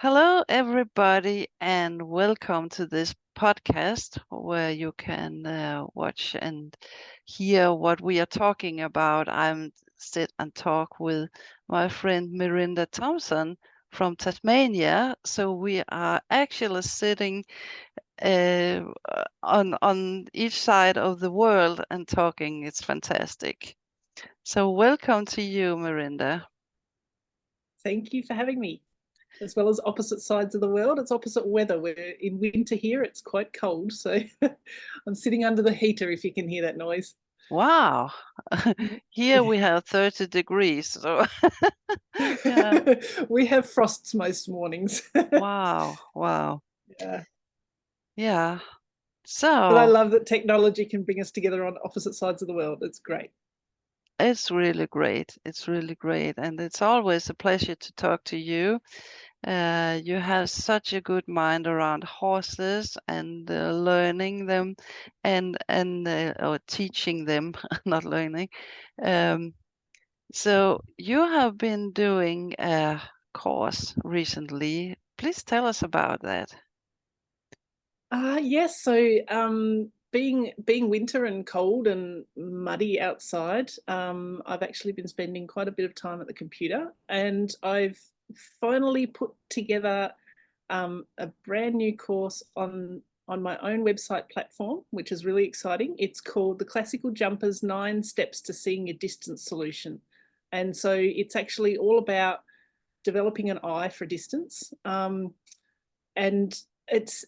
Hello, everybody, and welcome to this podcast where you can watch and hear what we are talking about. I'm sit and talk with my friend Merindah Thomson from Tasmania. So we are actually sitting uh, on each side of the world and talking. It's fantastic. So welcome to you, Merindah. Thank you for having me. As well as opposite sides of the world, it's opposite weather. We're in winter here, it's quite cold. So I'm sitting under the heater if you can hear that noise. Wow. Here we have 30 degrees. So yeah. We have frosts most mornings. Wow. Wow. Yeah. Yeah. But I So love that technology can bring us together on opposite sides of the world. It's great. it's really great. It's really great. And it's always a pleasure to talk to you. You have such a good mind around horses and learning them and or teaching them, not learning. Um, So you have been doing a course recently. Please tell us about that. Yes, so being winter and cold and muddy outside, I've actually been spending quite a bit of time at the computer, and I've finally put together a brand new course on my own website platform, which is really exciting. It's called the Classical Jumpers 9 Steps to Seeing Your Distance Solution. And so it's actually all about developing an eye for distance. And it's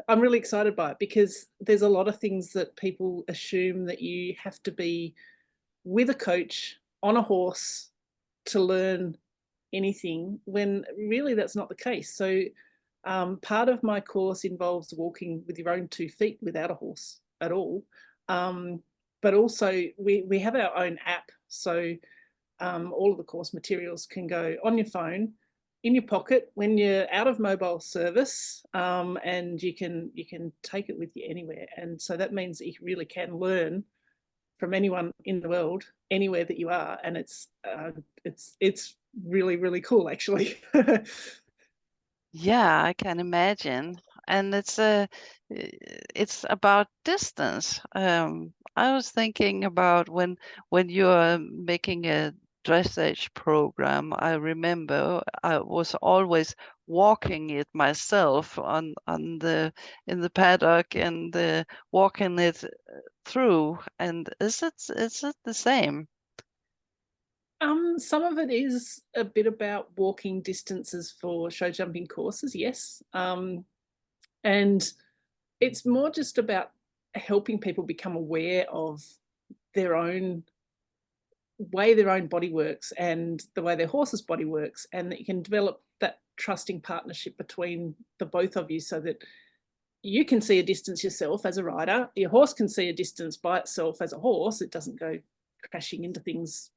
I'm really excited by it because there's a lot of things that people assume that you have to be with a coach on a horse to learn anything, when really that's not the case. So part of my course involves walking with your own 2 feet without a horse at all. Um, but also we have our own app. So all of the course materials can go on your phone, in your pocket when you're out of mobile service, and you can take it with you anywhere. And so that means that you really can learn from anyone in the world, anywhere that you are, and it's really really cool actually. Yeah, I can imagine. And it's about distance. I was thinking about when you're making a dressage program. I remember I was always walking it myself on the in the paddock and walking it through. And is it the same? Some of it is a bit about walking distances for show jumping courses, yes. And it's more just about helping people become aware of their own way their own body works and the way their horse's body works, and that you can develop that trusting partnership between the both of you, so that you can see a distance yourself as a rider, your horse can see a distance by itself as a horse. It doesn't go crashing into things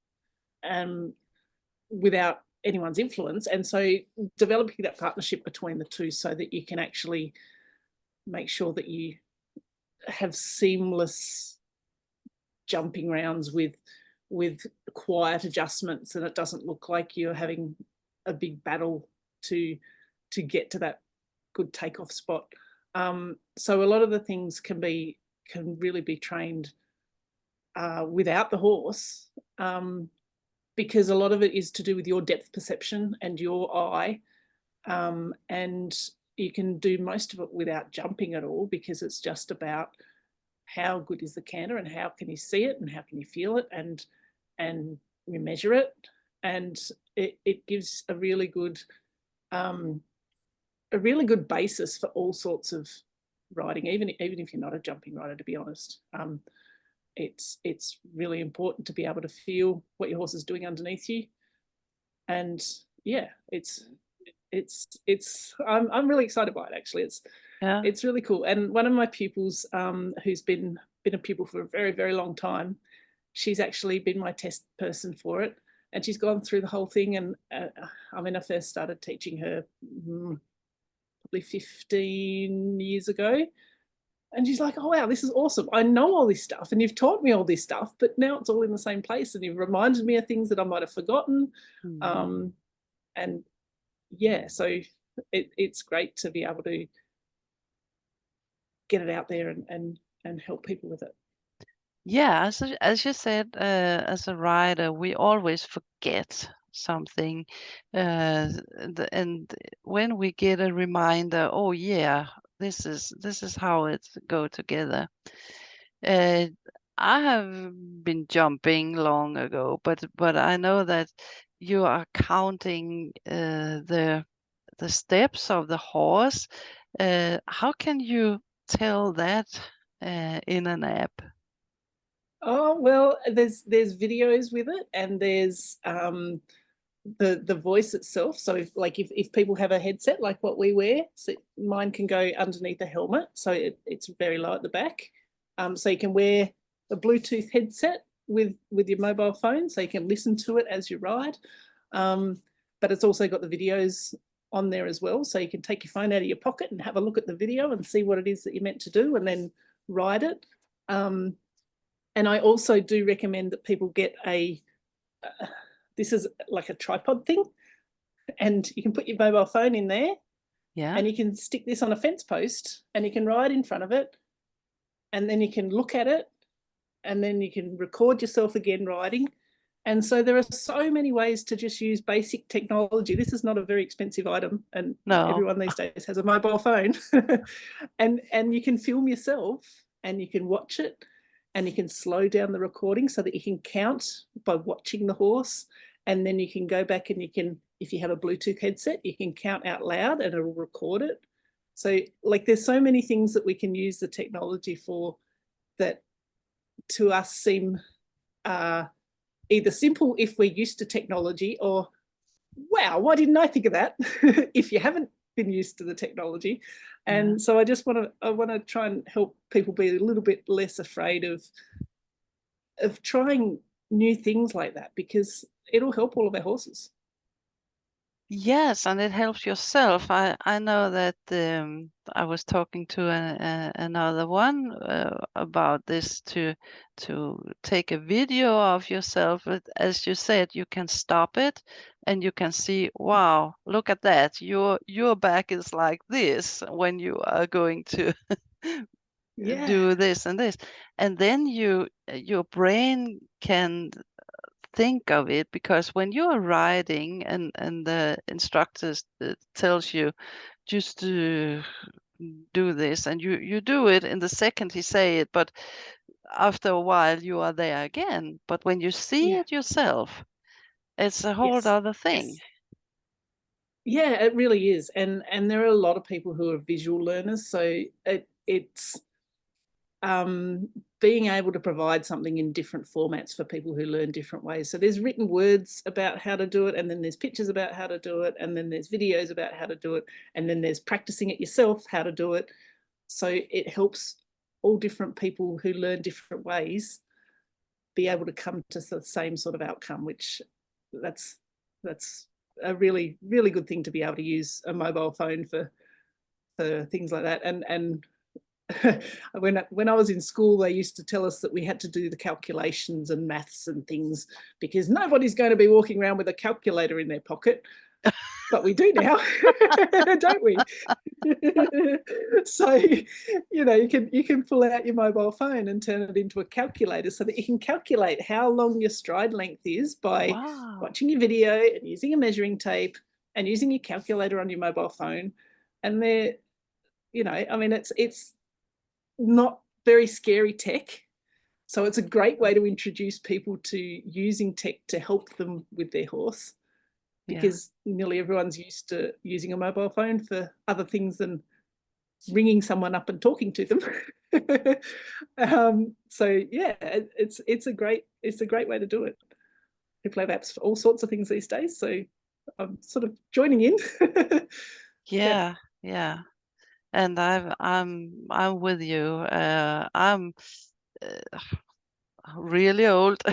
without anyone's influence. And so developing that partnership between the two so that you can actually make sure that you have seamless jumping rounds with quiet adjustments, and it doesn't look like you're having a big battle to get to that good takeoff spot. So a lot of the things can really be trained without the horse, because a lot of it is to do with your depth perception and your eye, and you can do most of it without jumping at all, because it's just about how good is the canter and how can you see it and how can you feel it, and we measure it, and it gives a really good basis for all sorts of riding, even if you're not a jumping rider, to be honest. It's really important to be able to feel what your horse is doing underneath you, and yeah, I'm really excited by it actually. Yeah. It's really cool. And one of my pupils, who's been a pupil for a very very long time, she's actually been my test person for it, and she's gone through the whole thing. And I mean, I first started teaching her probably 15 years ago, and she's like, oh wow, this is awesome, I know all this stuff and you've taught me all this stuff, but now it's all in the same place and you've reminded me of things that I might have forgotten. Mhm. And yeah, so it's great to be able to get it out there and help people with it. Yeah, as you said, as a rider, we always forget something, and when we get a reminder, oh yeah, this is how it go together. Uh, I have been jumping long ago, but I know that you are counting the steps of the horse. How can you tell that in an app? Oh, well, there's videos with it, and there's the voice itself. So if people have a headset like what we wear, so mine can go underneath the helmet, so it's very low at the back. So you can wear a Bluetooth headset with your mobile phone, so you can listen to it as you ride. But it's also got the videos on there as well, so you can take your phone out of your pocket and have a look at the video and see what it is that you're meant to do, and then ride it. And I also do recommend that people get this is like a tripod thing, and you can put your mobile phone in there, and you can stick this on a fence post, and you can ride in front of it, and then you can look at it, and then you can record yourself again riding. And so there are so many ways to just use basic technology. This is not a very expensive item, and everyone these days has a mobile phone. and you can film yourself, and you can watch it, and you can slow down the recording so that you can count by watching the horse. And then you can go back and you can, if you have a Bluetooth headset, you can count out loud and it'll record it. So like there's so many things that we can use the technology for that to us seem either simple if we're used to technology, or wow, why didn't I think of that? If you haven't been used to the technology. And so I want to try and help people be a little bit less afraid of trying new things like that, because it'll help all of our horses. Yes, and it helps yourself. I know that I was talking to another one about this to take a video of yourself. But as you said, you can stop it and you can see, wow, look at that. Your back is like this when you are going to do this and this, and then your brain can think of it, because when you are riding and the instructors tells you just to do this, and you do it in the second he say it, but after a while you are there again. But when you see it yourself, it's a whole other thing. Yeah, it really is. And there are a lot of people who are visual learners, so it's being able to provide something in different formats for people who learn different ways. So there's written words about how to do it, and then there's pictures about how to do it, and then there's videos about how to do it, and then there's practicing it yourself, how to do it. So it helps all different people who learn different ways be able to come to the same sort of outcome, which that's a really, really good thing, to be able to use a mobile phone for things like that. And when I was in school, they used to tell us that we had to do the calculations and maths and things, because nobody's going to be walking around with a calculator in their pocket. But we do now, don't we? So, you can pull out your mobile phone and turn it into a calculator, so that you can calculate how long your stride length is by watching your video and using a measuring tape and using your calculator on your mobile phone. And they're, I mean, it's not very scary tech. So it's a great way to introduce people to using tech to help them with their horse, because nearly everyone's used to using a mobile phone for other things than ringing someone up and talking to them. So yeah, it's a great way to do it. People have apps for all sorts of things these days, so I'm sort of joining in. Yeah. And I'm with you. I'm really old.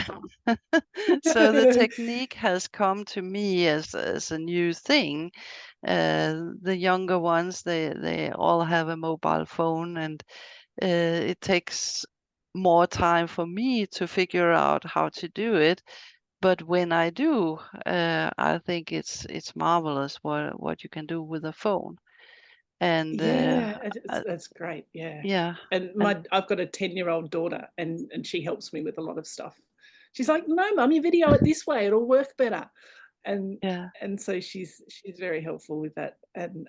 So the technique has come to me as a new thing. The younger ones, they all have a mobile phone, and it takes more time for me to figure out how to do it. but when I do, I think it's marvelous what you can do with a phone. And Yeah, uh, that's great. Yeah. yeah, And and I've got a 10-year-old daughter, and she helps me with a lot of stuff. She's like, "No, mum, you video it this way, it'll work better." And yeah, so she's very helpful with that, and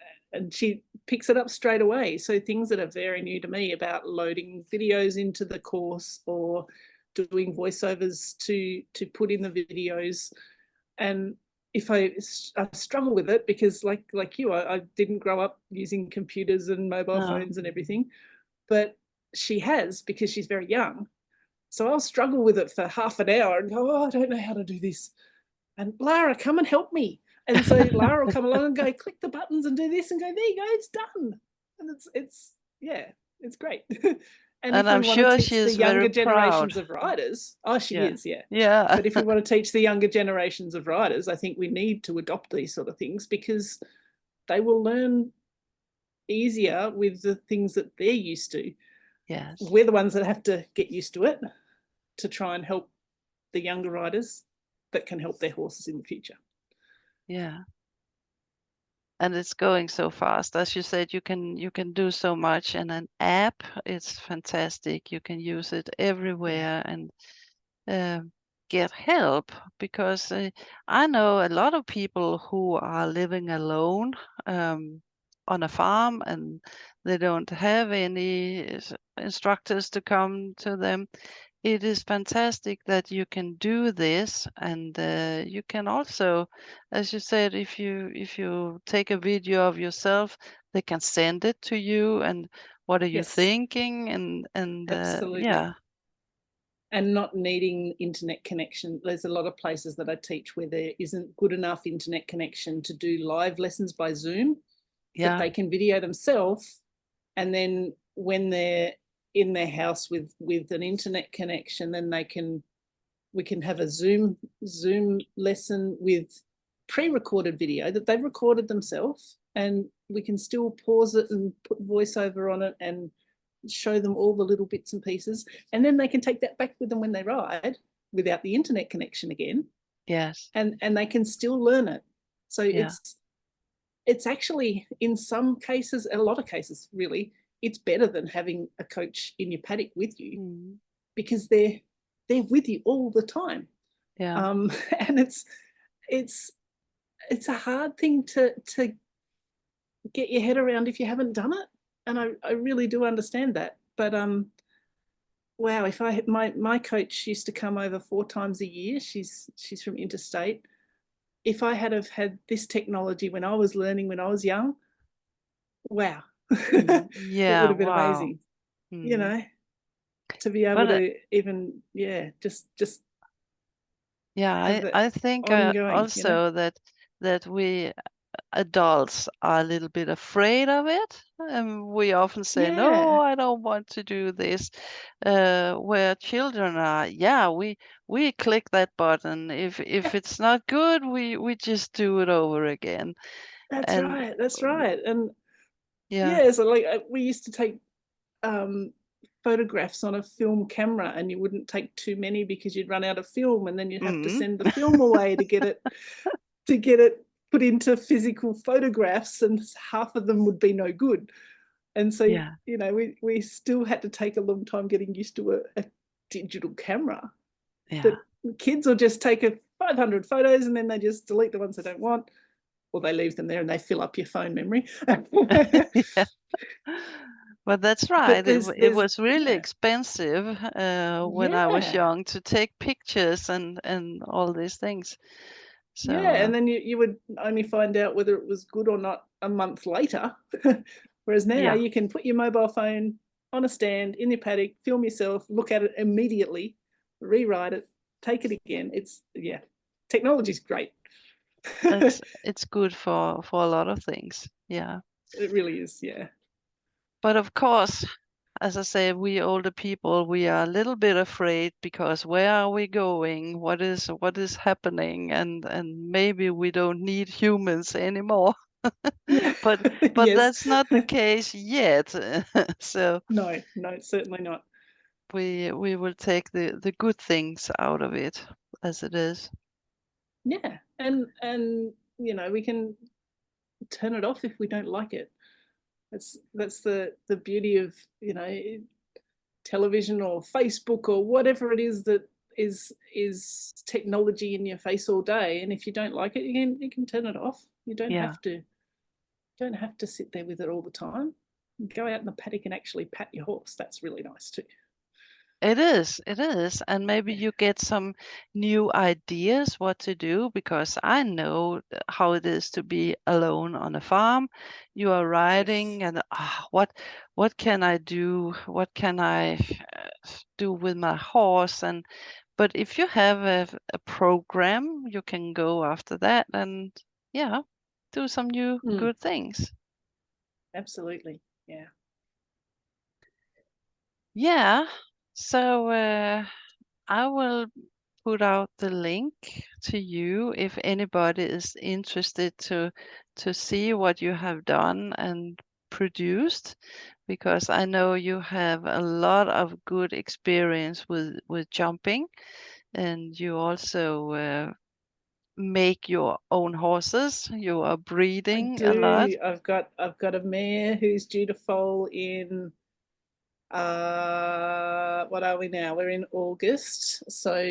she picks it up straight away. So things that are very new to me about loading videos into the course or doing voiceovers to put in the videos. And if I struggle with it because like you, I didn't grow up using computers and mobile no, phones and everything, but she has because she's very young. So I'll struggle with it for half an hour and go, "Oh, I don't know how to do this." And Lara, come and help me. And so Lara will come along and go, "Click the buttons and do this," and go, "There you go, it's done." And it's yeah, it's great. And and if we I'm want to sure she teach the is very younger proud. generations of riders, oh, she Yeah, is, yeah. yeah, But if we want to teach the younger generations of riders, I think we need to adopt these sort of things because they will learn easier with the things that they're used to. yes, We're the ones that have to get used to it to try and help the younger riders that can help their horses in the future. yeah. And it's going so fast. As you said, you can do so much, and an app is fantastic. You can use it Yeah. everywhere and uh, get help, because I know a lot of people who are living alone on a farm, and they don't have any instructors to come to them. It is fantastic that you can do this, and you can also, as you said, if you take a video of yourself, they can send it to you, and what are you Yes, thinking, and absolutely. yeah, And not needing internet connection. There's a lot of places that I teach where there isn't good enough internet connection to do live lessons by Zoom, but yeah, they can video themselves. And then when they're in their house with an internet connection, then we can have a Zoom lesson with pre-recorded video that they've recorded themselves, and we can still pause it and put voiceover on it and show them all the little bits and pieces, and then they can take that back with them when they ride without the internet connection again, yes, and they can still learn it. So yeah, it's actually, in some cases, a lot of cases really, it's better than having a coach in your paddock with you mm, because they're with you all the time. yeah, um, and it's it's a hard thing to get your head around if you haven't done it, and I really do understand that. But wow, if I my coach used to come over 4 times a year. She's from interstate. If I had have had this technology when I was learning when I was young, wow, it would yeah, have been wow. amazing. You Mm. know, to be able But to even, yeah, just yeah, have that I think ongoing. You know, also that we adults are a little bit afraid of it. We often say, "No, yeah, I don't want to do this." Where children are, yeah, we click that button. If it's not good, we just do it over again. that's And right, that's right. And yeah, yeah, so like we used to take um, photographs on a film camera, and you wouldn't take too many because you'd run out of film, and then you'd have to mm, send the film away to get it put into physical photographs, and half of them would be no good. And so, yeah, you know, we still had to take a long time getting used to a digital camera. yeah, But kids will just take 500 photos and then they just delete the ones they don't want, or they leave them there and they fill up your phone memory. yeah. But that's right. But It there's was really yeah, expensive when I was yeah, young to take pictures and all these things. So yeah. And then you would only find out whether it was good or not a month later. Whereas now yeah, you can put your mobile phone on a stand in your paddock, film yourself, look at it immediately, rewrite it, take it again. It's, yeah, technology's great. it's good for a lot of things. Yeah. It really is, yeah. But of course, as I say, we older people, we are a little bit afraid, because where are we going? What is happening? And maybe we don't need humans anymore. Yeah. But Yes. that's not the case yet. So No, no, certainly not. we will take the good things out of it as it is. Yeah, and you know, we can turn it off if we don't like it. That's the beauty of, you know, television or Facebook or whatever it is that is technology in your face all day. And if you don't like it, you can turn it off. You don't Yeah. have to sit there with it all the time. Go out in the paddock and actually pat your horse. That's really nice too. It is. And maybe you get some new ideas what to do, because I know how it is to be alone on a farm. You are riding Yes. and what can I do? What can I do with my horse? And but if you have a program, you can go after that and yeah, do some new Mm, good things. absolutely. Yeah. Yeah. So I will put out the link to you if anybody is interested to see what you have done and produced, because I know you have a lot of good experience with jumping, and you also make your own horses. You are I breeding a lot. do. I've got a mare who's due to foal in what are we now? We're in August. So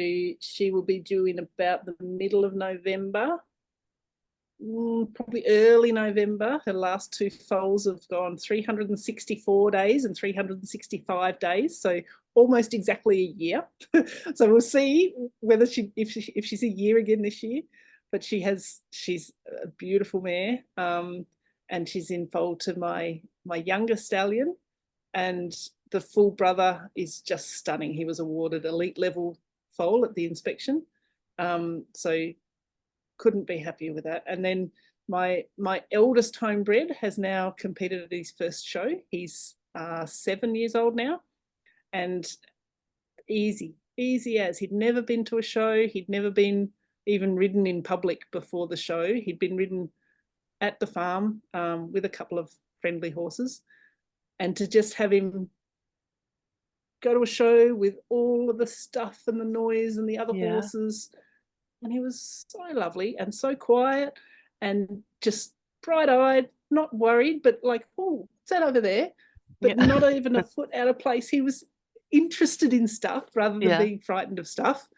she will be due in about the middle of November. Probably early November. Her last two foals have gone 364 days and 365 days, so almost exactly a year. So we'll see whether if she's a year again this year. But she's a beautiful mare, and she's in foal to my younger stallion, and the full brother is just stunning. He was awarded elite level foal at the inspection, so couldn't be happier with that. And then my eldest homebred has now competed at his first show. He's 7 years old now, and easy as. He'd never been to a show. He'd never been even ridden in public before the show. He'd been ridden at the farm with a couple of friendly horses, and to just have him go to a show with all of the stuff and the noise and the other Yeah, horses, and he was so lovely and so quiet and just bright-eyed, not worried, but like, oh, what's that over there? But yeah, not even a foot out of place. He was interested in stuff rather than yeah. being frightened of stuff.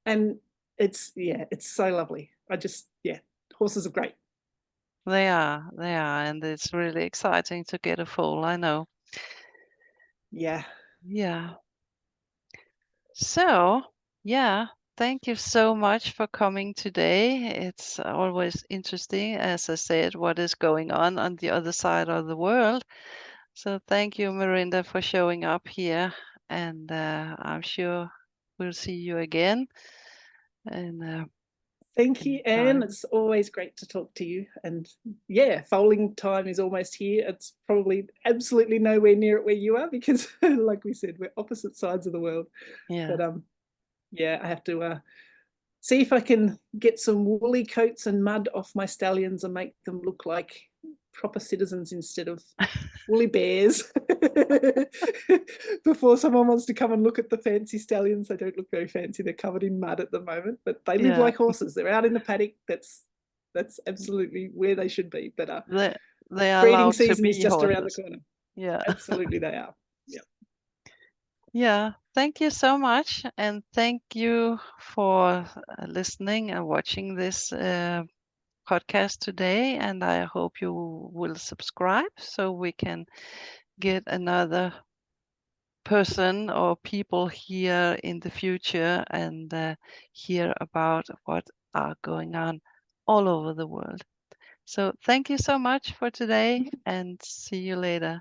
And it's so lovely. Horses are great. They are, and it's really exciting to get a foal. I know. Yeah. Yeah. So, yeah, thank you so much for coming today. It's always interesting, as I said, what is going on the other side of the world. So, thank you, Merindah, for showing up here. And I'm sure we'll see you again Thank you, in Anne. time. It's always great to talk to you. And yeah, foaling time is almost here. It's probably absolutely nowhere near it where you are because, like we said, we're opposite sides of the world. Yeah. But yeah, I have to see if I can get some woolly coats and mud off my stallions and make them look like proper citizens instead of woolly bears. Before someone wants to come and look at the fancy stallions, they don't look very fancy. They're covered in mud at the moment, but they live Yeah. like horses. They're out in the paddock. That's absolutely where they should be. But They, they are breeding allowed to season is be just around the horses. corner. Yeah. Absolutely, they are. Yeah. Yeah, thank you so much. And thank you for listening and watching this podcast today. And I hope you will subscribe so we can get another person or people here in the future and hear about what are going on all over the world. So thank you so much for today and see you later.